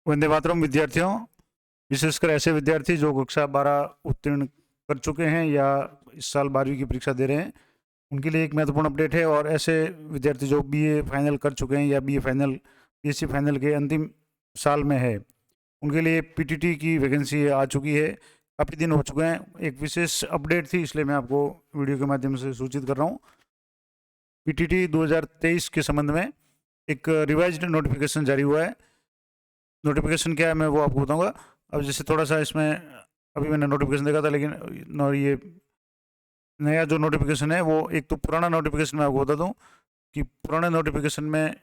वंदे मातरम विद्यार्थियों, विशेषकर ऐसे विद्यार्थी जो कक्षा 12 उत्तीर्ण कर चुके हैं या इस साल 12वीं की परीक्षा दे रहे हैं, उनके लिए एक महत्वपूर्ण अपडेट है। और ऐसे विद्यार्थी जो बीए फाइनल कर चुके हैं या बीए फाइनल बीएससी फाइनल के अंतिम साल में है, उनके लिए पीटीटी की वैकेंसी आ चुकी है। काफ़ी दिन हो चुके हैं, एक विशेष अपडेट थी, इसलिए मैं आपको वीडियो के माध्यम से सूचित कर रहा हूँ। पीटीटी 2023 के संबंध में एक रिवाइज्ड नोटिफिकेशन जारी हुआ है। नोटिफिकेशन क्या है मैं वो आपको बताऊंगा। अब जैसे थोड़ा सा इसमें अभी मैंने नोटिफिकेशन देखा था, लेकिन ये नया जो नोटिफिकेशन है वो, एक तो पुराना नोटिफिकेशन मैं आपको बता दूं कि पुराने नोटिफिकेशन में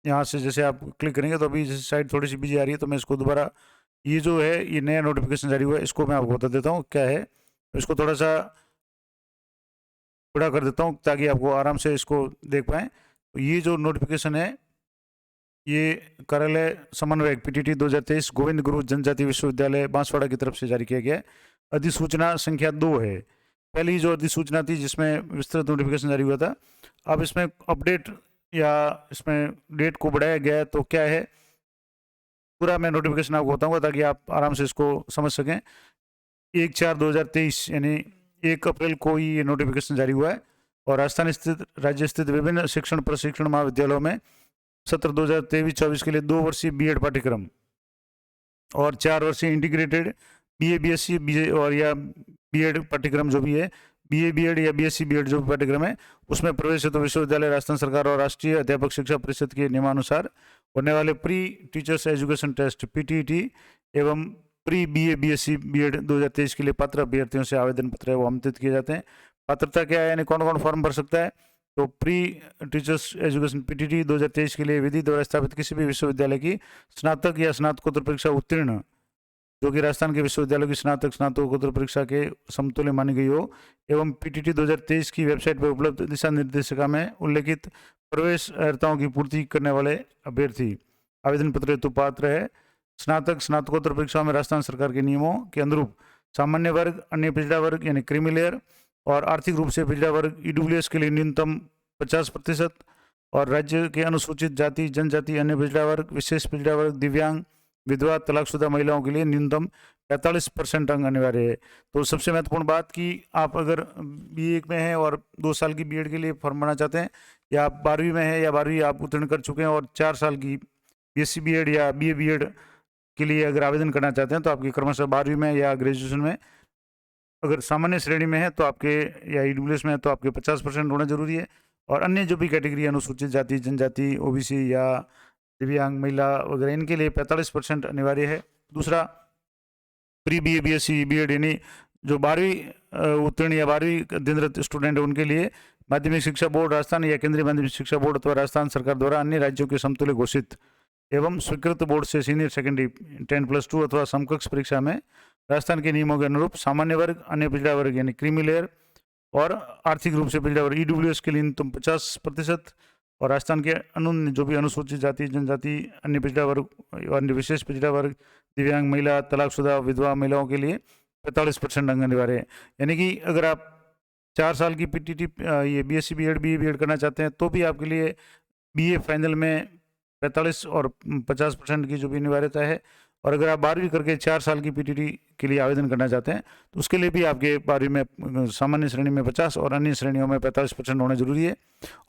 यहाँ से जैसे आप क्लिक करेंगे तो अभी जैसे साइट थोड़ी सी बिजी आ रही है, तो मैं इसको दोबारा, ये जो है ये नया नोटिफिकेशन जारी हुआ है, इसको मैं आपको बता देता हूँ क्या है। तो इसको थोड़ा सा बड़ा कर देता हूँ ताकि आपको आराम से इसको देख पाएँ। तो ये जो नोटिफिकेशन है, ये कार्यालय समन्वयक पीटीटी 2023 गोविंद गुरु जनजाति विश्वविद्यालय बांसवाड़ा की तरफ से जारी किया गया है। अधिसूचना संख्या 2 है। पहली जो अधिसूचना थी जिसमें विस्तृत नोटिफिकेशन जारी हुआ था, अब इसमें अपडेट या इसमें डेट को बढ़ाया गया है। तो क्या है, पूरा मैं नोटिफिकेशन आपको बताऊंगा ताकि आप आराम से इसको समझ सकें। 1/4/2023 यानी 1 अप्रैल को ही ये नोटिफिकेशन जारी हुआ है। और राजस्थान स्थित राज्य स्थित विभिन्न शिक्षण प्रशिक्षण महाविद्यालयों में सत्र 2023-24 के लिए 2 वर्षीय बीएड पाठ्यक्रम और 4 वर्षीय इंटीग्रेटेड बीए बीएससी बीए और या बीएड पाठ्यक्रम जो भी है, बीए बीएड या बीएससी बीएड जो भी पाठ्यक्रम है, उसमें प्रवेश हेतु विश्वविद्यालय राजस्थान सरकार और राष्ट्रीय अध्यापक शिक्षा परिषद के नियमानुसार होने वाले pre teachers education test PTET एवं प्री बीए बीएससी बीएड 2023 के लिए पात्र अभ्यर्थियों से आवेदन पत्र है वो आमंत्रित किए जाते हैं। पात्रता क्या है, यानी कौन कौन फॉर्म भर सकता है। तो प्री टीचर्स एजुकेशन पीटीटी 2023 के लिए विधि द्वारा स्थापित किसी भी विश्वविद्यालय की स्नातक या स्नातकोत्तर परीक्षा उत्तीर्ण, जो कि राजस्थान के विश्वविद्यालयों की स्नातक स्नातकोत्तर परीक्षा के समतुल्य मानी गई हो, एवं पीटीटी 2023 की वेबसाइट पर उपलब्ध दिशा निर्देशिका में उल्लेखित प्रवेश अर्हताओं की पूर्ति करने वाले अभ्यर्थी आवेदन पत्र हेतु पात्र है। स्नातक स्नातकोत्तर परीक्षाओं में राजस्थान सरकार के नियमों के अनुरूप सामान्य वर्ग, अन्य पिछड़ा वर्ग यानी क्रीमी लेयर और आर्थिक रूप से पिछड़ा वर्ग ईडब्ल्यूएस के लिए न्यूनतम 50% और राज्य के अनुसूचित जाति जनजाति, अन्य पिछड़ा वर्ग, विशेष पिछड़ा वर्ग, दिव्यांग, विधवा, तलाकशुदा महिलाओं के लिए न्यूनतम 45% अंक अनिवार्य है। तो सबसे महत्वपूर्ण बात कि आप अगर बीए में हैं और 2 साल की बीएड के लिए फॉर्म भरना चाहते हैं, या आप 12वीं में हैं या 12वीं आप उत्तीर्ण कर चुके हैं और 4 साल की बीएससी बीएड या बीए बीएड के लिए अगर आवेदन करना चाहते हैं, तो आपकी क्रमशः 12वीं में या ग्रेजुएशन में अगर सामान्य श्रेणी में है तो आपके, या ईडब्ल्यूएस में है तो आपके 50% होना जरूरी है। और अन्य जो भी कैटेगरी अनुसूचित जाति जनजाति, ओबीसी या दिव्यांग, महिला वगैरह, इनके लिए 45% अनिवार्य है। दूसरा, प्री बीए बीएससी बीएड यानी जो 12वीं उत्तीर्ण या 12वीं अध्ययनरत स्टूडेंट है, उनके लिए माध्यमिक शिक्षा बोर्ड राजस्थान या केंद्रीय माध्यमिक शिक्षा बोर्ड अथवा राजस्थान सरकार द्वारा अन्य राज्यों के समतुल्य घोषित एवं स्वीकृत बोर्ड से सीनियर सेकेंडरी 10+2 अथवा समकक्ष परीक्षा में राजस्थान के नियमों के अनुरूप सामान्य वर्ग, अन्य पिछड़ा वर्ग यानी क्रीमी लेयर और आर्थिक रूप से पिछड़ा वर्ग ईडब्ल्यूएस के लिए न्यूनतम 50% और राजस्थान के अन्य जो भी अनुसूचित जाति जनजाति, अन्य पिछड़ा वर्ग, अन्य विशेष पिछड़ा वर्ग, दिव्यांग, महिला, तलाकशुदा, विधवा महिलाओं के लिए 45% अंक अनिवार्य है। यानी कि अगर आप 4 साल की पीटीटी ये बीएससी बीएड बीए बीएड करना चाहते हैं तो भी आपके लिए बीए फाइनल में 45 और 50% की जो भी अनिवार्यता है। और अगर आप 12वीं करके 4 साल की पीटीटी के लिए आवेदन करना चाहते हैं तो उसके लिए भी आपके 12वीं में सामान्य श्रेणी में 50 और अन्य श्रेणियों में 45% होना जरूरी है।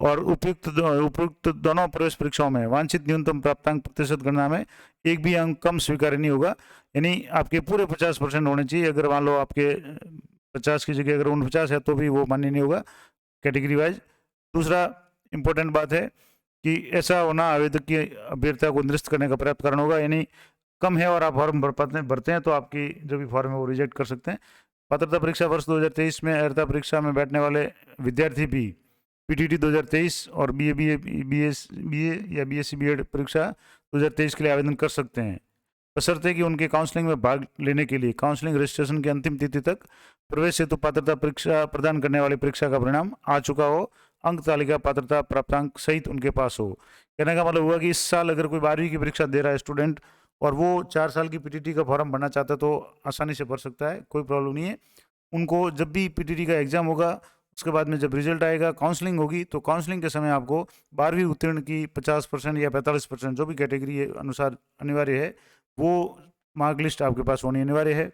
और उपयुक्त दोनों प्रवेश परीक्षाओं में वांछित न्यूनतम प्राप्तांक प्रतिशत गणना में एक भी अंक कम स्वीकार्य नहीं होगा, यानी आपके पूरे 50% होने चाहिए। अगर मान लो आपके 50 की जगह अगर 49 है तो भी वो मान्य नहीं होगा कैटेगरी वाइज। दूसरा इंपॉर्टेंट बात है कि ऐसा होना आवेदक की अभ्यर्थता को निरस्त करने का पर्याप्त कारण होगा, यानी कम है और आप फॉर्म भरते हैं तो आपकी जो भी फॉर्म है वो रिजेक्ट कर सकते हैं। पात्रता परीक्षा वर्ष 2023 में अर्हता परीक्षा में बैठने वाले विद्यार्थी भी पीटीटी 2023 और बीए या बीएससी बीएड परीक्षा 2023 के लिए आवेदन कर सकते हैं, बशर्ते कि उनके काउंसलिंग में भाग लेने के लिए काउंसलिंग रजिस्ट्रेशन की अंतिम तिथि तक प्रवेश हेतु पात्रता परीक्षा प्रदान करने वाली परीक्षा का परिणाम आ चुका हो, अंक तालिका पात्रता प्राप्तांक सहित उनके पास हो। कहने का मतलब हुआ कि इस साल अगर कोई 12वीं की परीक्षा दे रहा है स्टूडेंट और वो 4 साल की पीटीटी का फॉर्म भरना चाहता है तो आसानी से भर सकता है, कोई प्रॉब्लम नहीं है। उनको जब भी पीटीटी का एग्जाम होगा उसके बाद में जब रिजल्ट आएगा, काउंसलिंग होगी, तो काउंसलिंग के समय आपको 12वीं उत्तीर्ण की 50% या 45% जो भी कैटेगरी अनुसार अनिवार्य है, वो मार्क लिस्ट आपके पास होनी अनिवार्य है।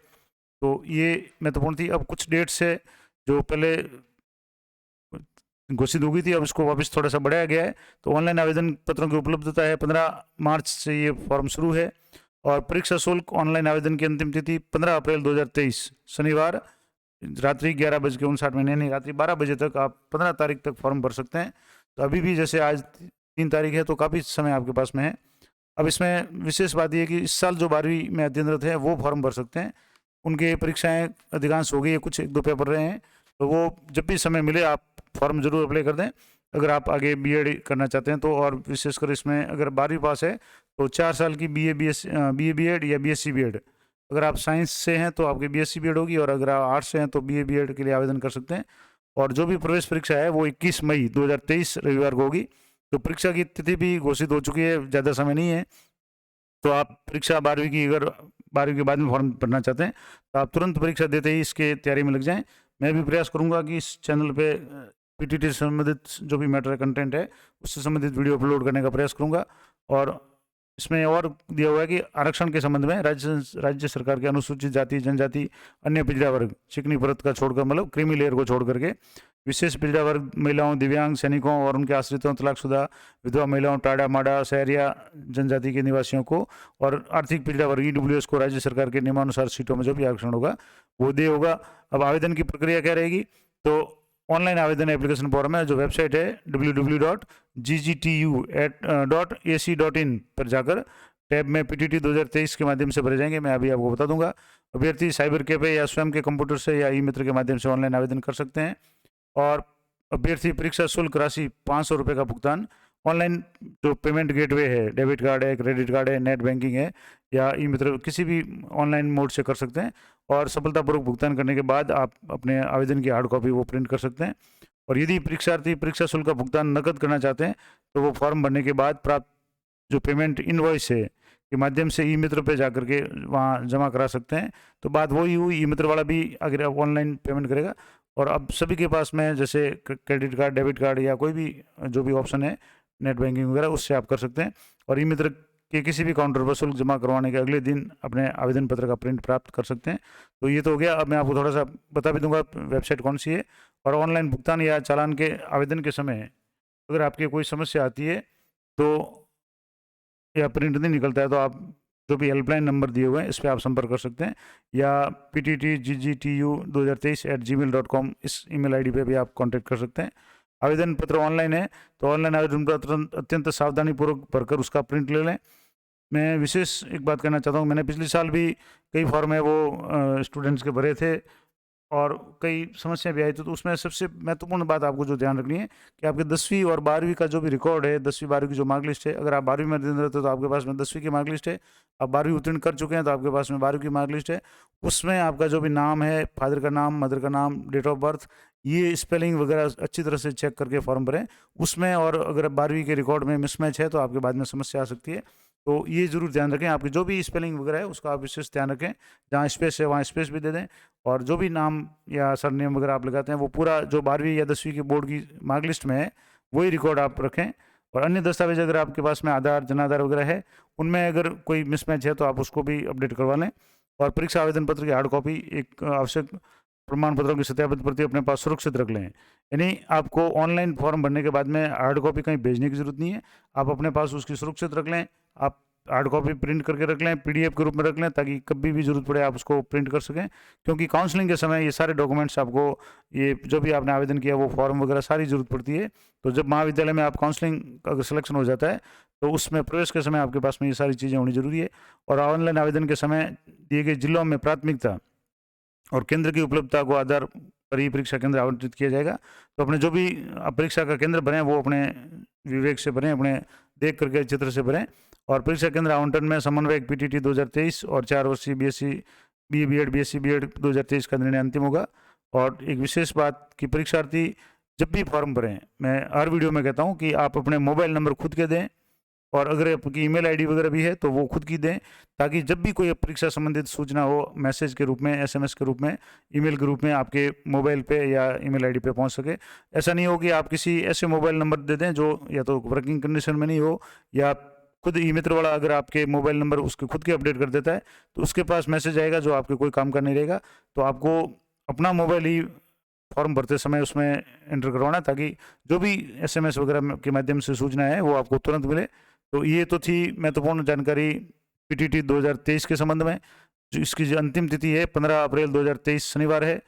तो ये महत्वपूर्ण थी। अब कुछ डेट्स है जो पहले घोषित हो गई थी, अब इसको वापस थोड़ा सा बढ़ाया गया है। तो ऑनलाइन आवेदन पत्रों की उपलब्धता है, 15 मार्च से ये फॉर्म शुरू है। और परीक्षा शुल्क ऑनलाइन आवेदन की अंतिम तिथि 15 अप्रैल 2023 शनिवार रात्रि 11:59 यानी रात्रि 12 बजे तक आप 15 तारीख तक फॉर्म भर सकते हैं। तो अभी भी जैसे आज 3 तारीख है, तो काफ़ी समय आपके पास में है। अब इसमें विशेष बात यह है कि इस साल जो 12वीं में अध्ययनरत है वो फॉर्म भर सकते हैं। उनके परीक्षाएं अधिकांश हो गई है, कुछ 1-2 पेपर रहे हैं, तो वो जब भी समय मिले आप फॉर्म जरूर अप्लाई कर दें। अगर आप आगे बीएड करना चाहते हैं तो, और विशेषकर इसमें अगर 12वीं पास है तो 4 साल की बीए बीएड या बीएससी बीएड, अगर आप साइंस से हैं तो आपकी बीएससी बीएड होगी, और अगर आप आर्ट्स से हैं तो बीए बीएड के लिए आवेदन कर सकते हैं। और जो भी प्रवेश परीक्षा है वो 21 मई 2023 रविवार को होगी। तो परीक्षा की तिथि भी घोषित हो चुकी है, ज़्यादा समय नहीं है। तो आप परीक्षा 12वीं की, अगर 12वीं के बाद में फॉर्म भरना चाहते हैं तो आप तुरंत परीक्षा देते ही इसके तैयारी में लग जाएं। मैं भी प्रयास करूंगा कि इस चैनल पे पीटीटी से संबंधित जो भी मैटर कंटेंट है उससे संबंधित वीडियो अपलोड करने का प्रयास करूंगा। और इसमें और दिया हुआ है कि आरक्षण के संबंध में राज्य सरकार के अनुसूचित जाति, जनजाति, अन्य पिछड़ा वर्ग, चिकनी परत का छोड़कर, मतलब क्रीमी लेयर को छोड़ करके, विशेष पिछड़ा वर्ग महिलाओं, दिव्यांग, सैनिकों और उनके आश्रितों, तलाकशुदा, विधवा महिलाओं, टाड़ा माड़ा, शहरिया जनजाति के निवासियों को, और आर्थिक पिछड़ा वर्ग ईडब्ल्यूएस को राज्य सरकार के नियमानुसार सीटों में जो भी आरक्षण होगा वो दे होगा। अब आवेदन की प्रक्रिया क्या रहेगी? तो ऑनलाइन आवेदन एप्लीकेशन फॉर्म है, जो वेबसाइट है www.ggtu.ac.in पर जाकर टैब में पीटीटी 2023 के माध्यम से भरे जाएंगे। मैं अभी आपको बता दूंगा। अभ्यर्थी साइबर कैफे या स्वयं के कंप्यूटर से या ई मित्र के माध्यम से ऑनलाइन आवेदन कर सकते हैं। और अभ्यर्थी परीक्षा शुल्क राशि 500 रुपये का भुगतान ऑनलाइन जो पेमेंट गेटवे है, डेबिट कार्ड है, क्रेडिट कार्ड है, नेट बैंकिंग है या ई मित्र, किसी भी ऑनलाइन मोड से कर सकते हैं। और सफलतापूर्वक भुगतान करने के बाद आप अपने आवेदन की हार्ड कॉपी वो प्रिंट कर सकते हैं। और यदि परीक्षार्थी परीक्षा शुल्क का भुगतान नकद करना चाहते हैं तो वो फॉर्म भरने के बाद प्राप्त जो पेमेंट इनवॉइस है के माध्यम से ई मित्र पे जाकर के वहाँ जमा करा सकते हैं। तो बात वही हुई, ई मित्र वाला भी अगर ऑनलाइन पेमेंट करेगा। और अब सभी के पास में जैसे क्रेडिट कार्ड, डेबिट कार्ड या कोई भी जो भी ऑप्शन है नेट बैंकिंग वगैरह, उससे आप कर सकते हैं। और ई मित्र के किसी भी काउंटर पर शुल्क जमा करवाने के अगले दिन अपने आवेदन पत्र का प्रिंट प्राप्त कर सकते हैं। तो ये तो हो गया। अब मैं आपको थोड़ा सा बता भी दूंगा वेबसाइट कौन सी है। और ऑनलाइन भुगतान या चालान के आवेदन के समय अगर आपकी कोई समस्या आती है तो, या प्रिंट नहीं निकलता है, तो आप जो भी हेल्पलाइन नंबर दिए हुए हैं इस पर आप संपर्क कर सकते हैं, या pttggtu2023@gmail.com इस ईमेल आईडी पे भी आप कांटेक्ट कर सकते हैं। आवेदन पत्र ऑनलाइन है तो ऑनलाइन आवेदन पत्र अत्यंत सावधानीपूर्वक भरकर उसका प्रिंट ले लें। मैं विशेष एक बात कहना चाहता हूँ, मैंने पिछले साल भी कई फॉर्म है वो स्टूडेंट्स के भरे थे और कई समस्या भी आई थी। तो उसमें सबसे महत्वपूर्ण बात आपको जो ध्यान रखनी है कि आपके 10वीं और 12वीं का जो भी रिकॉर्ड है, 10वीं 12वीं की जो मार्क लिस्ट है, अगर आप 12वीं में अध्ययन रहते हो तो आपके पास में 10वीं की मार्क लिस्ट है। आप 12वीं उत्तीर्ण कर चुके हैं तो आपके पास में 12वीं की मार्क लिस्ट है। उसमें आपका जो भी नाम है, फादर का नाम, मदर का नाम, डेट ऑफ बर्थ, ये स्पेलिंग वगैरह अच्छी तरह से चेक करके फॉर्म भरें उसमें। और अगर 12वीं के रिकॉर्ड में मिसमैच है तो आपके बाद में समस्या आ सकती है। तो ये ज़रूर ध्यान रखें, आपकी जो भी स्पेलिंग वगैरह है उसका आप विशेष ध्यान रखें। जहाँ स्पेस है वहाँ स्पेस भी दे दें। और जो भी नाम या सरनेम वगैरह आप लगाते हैं वो पूरा जो 12वीं या 10वीं की बोर्ड की मार्क लिस्ट में है वही रिकॉर्ड आप रखें। और अन्य दस्तावेज अगर आपके पास में आधार, जनाधार वगैरह है, उनमें अगर कोई मिसमैच है तो आप उसको भी अपडेट करवा लें। और परीक्षा आवेदन पत्र की हार्ड कॉपी, एक आवश्यक प्रमाण पत्रों की सत्यापित प्रति अपने पास सुरक्षित रख लें। यानी आपको ऑनलाइन फॉर्म भरने के बाद में हार्ड कॉपी कहीं भेजने की जरूरत नहीं है, आप अपने पास उसकी सुरक्षित रख लें। आप हार्ड कॉपी प्रिंट करके रख लें, पीडीएफ के रूप में रख लें, ताकि कभी भी जरूरत पड़े आप उसको प्रिंट कर सकें। क्योंकि काउंसलिंग के समय ये सारे डॉक्यूमेंट्स आपको, ये जो भी आपने आवेदन किया वो फॉर्म वगैरह सारी जरूरत पड़ती है। तो जब महाविद्यालय में आप काउंसलिंग अगर सिलेक्शन हो जाता है तो उसमें प्रवेश के समय आपके पास में ये सारी चीज़ें होनी जरूरी है। और ऑनलाइन आवेदन के समय दिए गए जिलों में प्राथमिकता और केंद्र की उपलब्धता को आधार पर ही परीक्षा केंद्र आवंटित किया जाएगा। तो अपने जो भी परीक्षा का केंद्र भरें वो अपने विवेक से भरें, अपने देख करके चित्र से भरें। और परीक्षा केंद्र आवंटन में समन्वयक पीटीटी 2023 और 4 वर्षीय बीए बीएड बीएससी बीएड 2023 का निर्णय अंतिम होगा। और एक विशेष बात कि परीक्षार्थी जब भी फॉर्म भरें, मैं हर वीडियो में कहता हूं कि आप अपने मोबाइल नंबर खुद के दें और अगर आपकी ईमेल आईडी वगैरह भी है तो वो खुद की दें, ताकि जब भी कोई परीक्षा संबंधित सूचना हो मैसेज के रूप में, एसएमएस के रूप में, ईमेल के रूप में आपके मोबाइल पे या ईमेल आईडी पे पहुंच सके। ऐसा नहीं हो कि आप किसी ऐसे मोबाइल नंबर दे दें जो या तो वर्किंग कंडीशन में नहीं हो, या खुद ई मित्र वाला अगर आपके मोबाइल नंबर उसके खुद के अपडेट कर देता है तो उसके पास मैसेज आएगा जो आपके कोई काम का नहीं रहेगा। तो आपको अपना मोबाइल ही फॉर्म भरते समय उसमें एंटर करवाना, ताकि जो भी एसएमएस वगैरह के माध्यम से सूचना है वो आपको तुरंत मिले। तो ये तो थी महत्वपूर्ण जानकारी पीटीटी 2023 के संबंध में। जो इसकी जो अंतिम तिथि है 15 अप्रैल 2023 शनिवार है।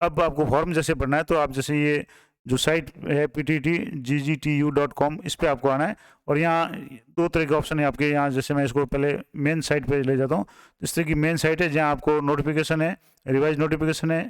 अब आपको फॉर्म जैसे भरना है तो आप जैसे ये जो साइट है pttggtu.com, इस पर आपको आना है और यहाँ दो तरह के ऑप्शन है आपके। यहाँ जैसे मैं इसको पहले मेन साइट पे ले जाता हूँ, इस तरह की मेन साइट है जहाँ आपको नोटिफिकेशन है, रिवाइज नोटिफिकेशन है,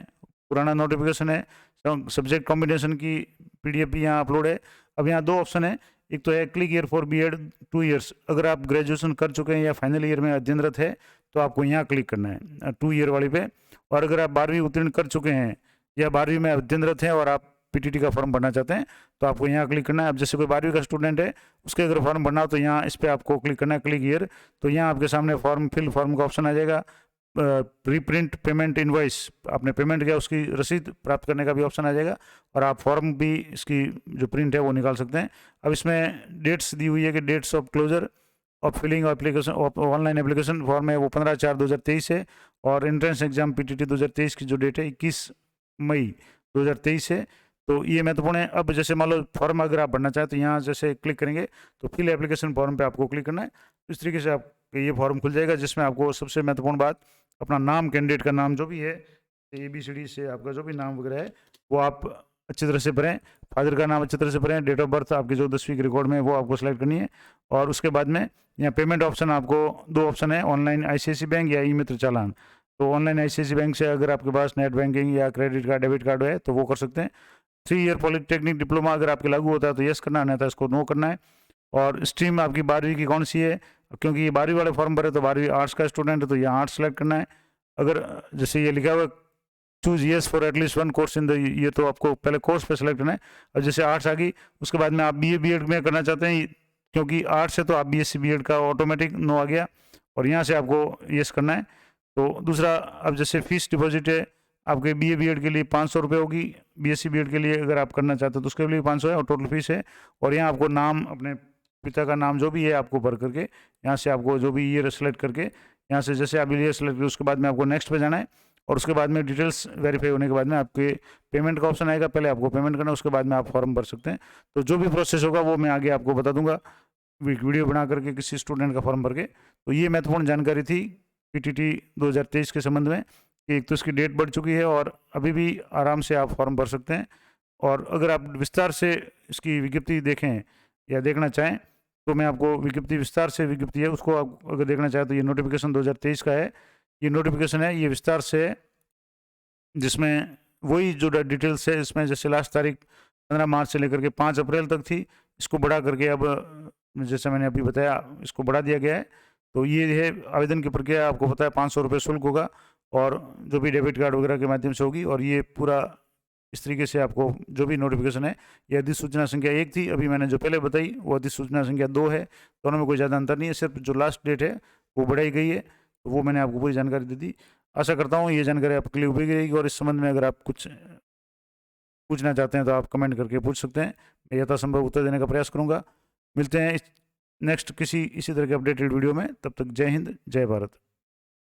पुराना नोटिफिकेशन है, सब्जेक्ट कॉम्बिनेशन की पीडीएफ भी यहाँ अपलोड है। अब यहाँ दो ऑप्शन है, एक तो है click year for BEd 2 years. अगर आप ग्रेजुएशन कर चुके हैं या फाइनल ईयर में अध्ययनरत है तो आपको यहाँ क्लिक करना है 2 ईयर वाली पे। और अगर आप 12वीं उत्तीर्ण कर चुके हैं या 12वीं में अध्ययनरत हैं और आप पीटीटी का फॉर्म भरना चाहते हैं तो आपको यहाँ क्लिक करना है। अब जैसे कोई 12वीं का स्टूडेंट है उसके अगर फॉर्म भरना हो तो यहाँ इस पर आपको क्लिक करना है क्लिक ईयर। तो यहाँ आपके सामने फॉर्म फिल फॉर्म का ऑप्शन आ जाएगा। प्रीप्रिंट पेमेंट इनवॉइस, आपने पेमेंट किया उसकी रसीद प्राप्त करने का भी ऑप्शन आ जाएगा और आप फॉर्म भी इसकी जो प्रिंट है वो निकाल सकते हैं। अब इसमें डेट्स दी हुई है कि dates of closure of filling application online application form है वो 15/4/2023 है और एंट्रेंस एग्जाम पीटीटी 2023 की जो डेट है 21 मई 2023 है। तो ये महत्वपूर्ण है। अब जैसे मान लो फॉर्म अगर आप भरना चाहें तो यहाँ जैसे क्लिक करेंगे तो फिल एप्लीकेशन फॉर्म पे आपको क्लिक करना है। इस तरीके से आप ये फॉर्म खुल जाएगा जिसमें आपको सबसे महत्वपूर्ण बात अपना नाम, कैंडिडेट का नाम जो भी है ABCD से आपका जो भी नाम वगैरह है वो आप अच्छी तरह से भरें। फादर का नाम अच्छी तरह से भरें। डेट ऑफ बर्थ आपकी जो 10वीं के रिकॉर्ड में वो आपको सेलेक्ट करनी है। और उसके बाद में यहाँ पेमेंट ऑप्शन आपको दो ऑप्शन है, ऑनलाइन ICICI बैंक या ई मित्र चालान। तो ऑनलाइन ICICI बैंक से अगर आपके पास नेट बैंकिंग या क्रेडिट कार्ड डेबिट कार्ड है तो वो कर सकते हैं। 3 ईयर पॉलिटेक्निक डिप्लोमा अगर आपके लागू होता है तो यस करना है, नहीं तो इसको नो करना है। और स्ट्रीम आपकी 12वीं की कौन सी है, क्योंकि ये 12वीं वाले फॉर्म भरे तो 12वीं आर्ट्स का स्टूडेंट है तो यहाँ आर्ट्स सेलेक्ट करना है। अगर जैसे ये लिखा हुआ choose yes for at least 1 course in the, ये तो आपको पहले कोर्स पे सेलेक्ट करना है। और जैसे आर्ट्स आ गई उसके बाद में आप BA BEd में करना चाहते हैं क्योंकि आर्ट्स है तो आप BSc BEd का ऑटोमेटिक नो आ गया और यहाँ से आपको यस करना है। तो दूसरा, अब जैसे फीस डिपॉजिट है आपके BA BEd के लिए 500 रुपये होगी, BSc BEd के लिए अगर आप करना चाहते हो तो उसके लिए 500 है और टोटल फीस है। और यहाँ आपको नाम, अपने पिता का नाम जो भी है आपको भर करके यहाँ से आपको जो भी ईयर सेलेक्ट करके यहाँ से जैसे आप ईयर सेलेक्ट करें उसके बाद में आपको नेक्स्ट पे जाना है और उसके बाद में डिटेल्स वेरीफाई होने के बाद में आपके पेमेंट का ऑप्शन आएगा। पहले आपको पेमेंट करना है, उसके बाद में आप फॉर्म भर सकते हैं। तो जो भी प्रोसेस होगा वो मैं आगे आपको बता दूंगा वीडियो बना करके किसी स्टूडेंट का फॉर्म भर के। तो ये महत्वपूर्ण जानकारी थी पीटीटी 2023 के संबंध में कि एक तो इसकी डेट बढ़ चुकी है और अभी भी आराम से आप फॉर्म भर सकते हैं। और अगर आप विस्तार से इसकी विज्ञप्ति देखें या देखना चाहें तो मैं आपको विज्ञप्ति, विस्तार से विज्ञप्ति है उसको आप अगर देखना चाहें तो ये नोटिफिकेशन 2023 का है। ये नोटिफिकेशन है, ये विस्तार से है जिसमें वही जो डिटेल्स है इसमें जैसे लास्ट तारीख 15 मार्च से लेकर के 5 अप्रैल तक थी, इसको बढ़ा करके अब जैसे मैंने अभी बताया इसको बढ़ा दिया गया है। तो ये है आवेदन की प्रक्रिया, आपको पता है 500 रुपये शुल्क होगा और जो भी डेबिट कार्ड वगैरह के माध्यम से होगी। और ये पूरा इस तरीके से आपको जो भी नोटिफिकेशन है, ये अधिसूचना संख्या 1 थी, अभी मैंने जो पहले बताई वो अधिसूचना संख्या 2 है। दोनों में कोई ज़्यादा अंतर नहीं है, सिर्फ जो लास्ट डेट है वो बढ़ाई गई है। तो वो मैंने आपको पूरी जानकारी दे दी। आशा करता हूँ ये जानकारी आपके लिए उपयोगी रहेगी और इस संबंध में अगर आप कुछ पूछना चाहते हैं तो आप कमेंट करके पूछ सकते हैं, मैं यथासंभव उत्तर देने का प्रयास करूँगा। मिलते हैं नेक्स्ट किसी इसी तरह के अपडेटेड वीडियो में, तब तक जय हिंद, जय भारत।